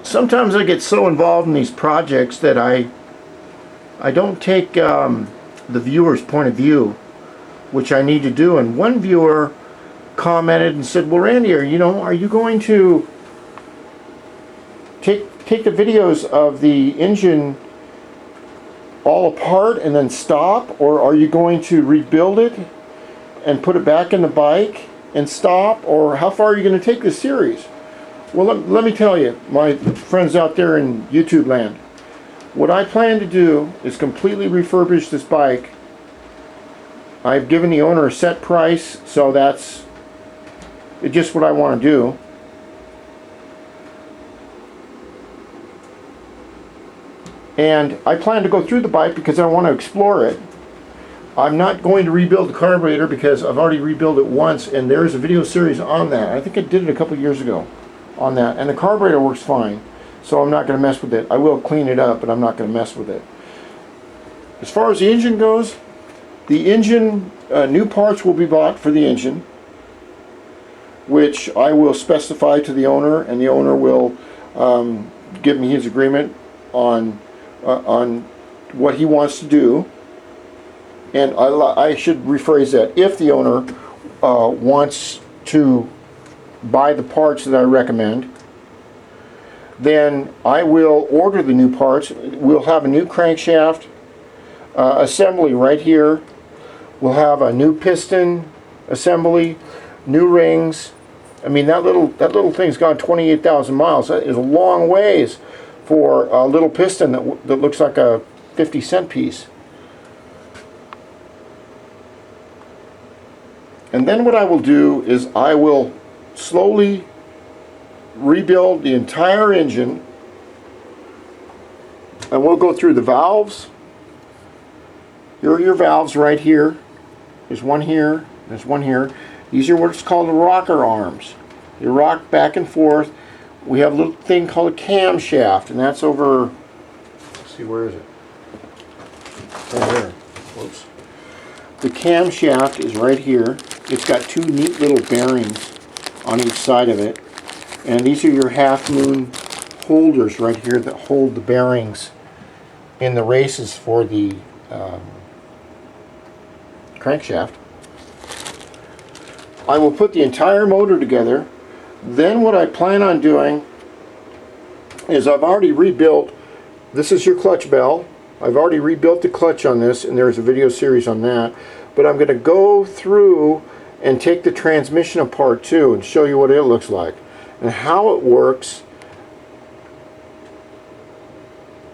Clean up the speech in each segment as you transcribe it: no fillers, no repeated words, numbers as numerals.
sometimes I get so involved in these projects that I don't take the viewer's point of view, which I need to do. And one viewer commented and said, well, Randy, are you going to take the videos of the engine all apart and then stop, or are you going to rebuild it and put it back in the bike and stop, or how far are you going to take this series? Well, let me tell you, my friends out there in YouTube land, what I plan to do is completely refurbish this bike. I've given the owner a set price, so that's just what I want to do. And I plan to go through the bike because I want to explore it. I'm not going to rebuild the carburetor because I've already rebuilt it once, and there's a video series on that. I think I did it a couple years ago on that, and the carburetor works fine, so I'm not going to mess with it. I will clean it up, but I'm not going to mess with it. As far as the engine goes, the engine, new parts will be bought for the engine, which I will specify to the owner, and the owner will give me his agreement on what he wants to do. And I should rephrase that. If the owner wants to buy the parts that I recommend, then I will order the new parts. We'll have a new crankshaft assembly right here. We'll have a new piston assembly, new rings. I mean, that little thing's gone 28,000 miles. That is a long ways for a little piston that looks like a 50-cent piece. And then what I will do is I will slowly rebuild the entire engine, and we'll go through the valves. Here are your valves right here. There's one here, there's one here. These are what's called the rocker arms. They rock back and forth. We have a little thing called a camshaft, and that's over, let's see, where is it? Right here. Whoops. The camshaft is right here. It's got two neat little bearings on each side of it, and these are your half-moon holders right here that hold the bearings in the races for the crankshaft. I will put the entire motor together. Then what I plan on doing is I've already rebuilt, this is your clutch bell. I've already rebuilt the clutch on this, and there's a video series on that. But I'm going to go through and take the transmission apart too and show you what it looks like and how it works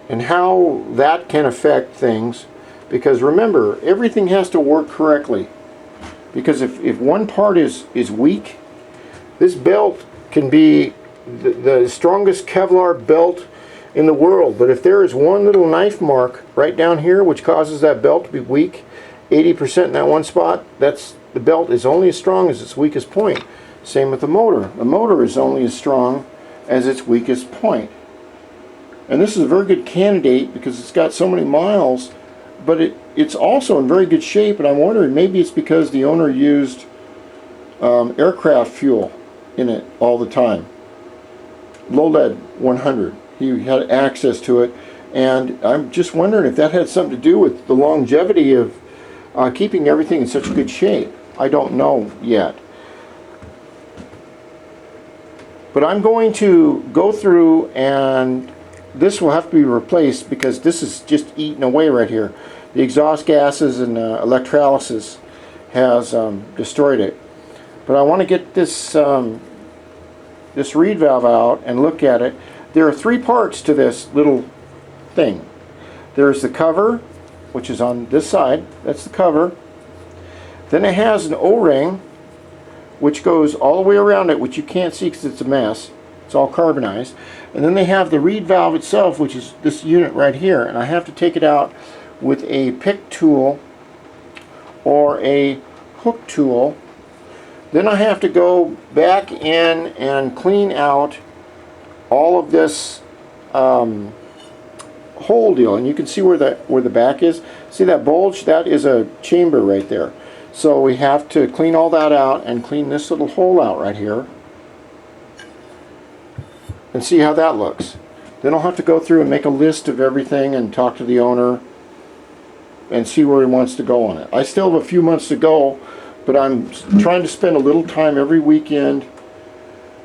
and how that can affect things. Because remember, everything has to work correctly. Because if one part is weak, this belt can be the strongest Kevlar belt in the world, but if there is one little knife mark right down here which causes that belt to be weak, 80% in that one spot, the belt is only as strong as its weakest point. Same with the motor. The motor is only as strong as its weakest point. And this is a very good candidate because it's got so many miles, but it's also in very good shape, and I'm wondering, maybe it's because the owner used aircraft fuel in it all the time. Low lead 100. He had access to it, and I'm just wondering if that had something to do with the longevity of keeping everything in such good shape. I don't know yet. But I'm going to go through, and this will have to be replaced because this is just eating away right here. The exhaust gases and electrolysis has destroyed it. But I want to get this this reed valve out and look at it. There are three parts to this little thing. There's the cover, which is on this side. That's the cover. Then it has an O-ring which goes all the way around it, which you can't see because it's a mess. It's all carbonized. And then they have the reed valve itself, which is this unit right here. And I have to take it out with a pick tool or a hook tool. Then I have to go back in and clean out all of this hole deal. And you can see where the back is. See that bulge? That is a chamber right there. So we have to clean all that out and clean this little hole out right here. And see how that looks. Then I'll have to go through and make a list of everything and talk to the owner and see where he wants to go on it. I still have a few months to go, but I'm trying to spend a little time every weekend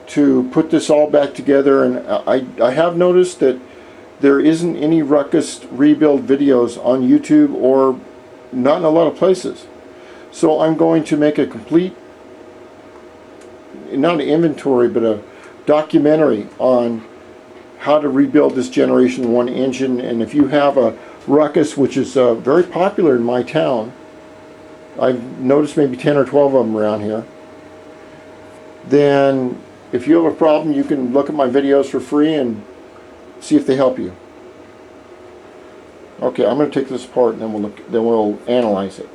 to put this all back together. And I have noticed that there isn't any Ruckus rebuild videos on YouTube, or not in a lot of places. So I'm going to make a complete, not an inventory, but a documentary on how to rebuild this Generation 1 engine. And if you have a Ruckus, which is very popular in my town, I've noticed maybe 10 or 12 of them around here, then if you have a problem, you can look at my videos for free and see if they help you. Okay, I'm going to take this apart and then we'll analyze it.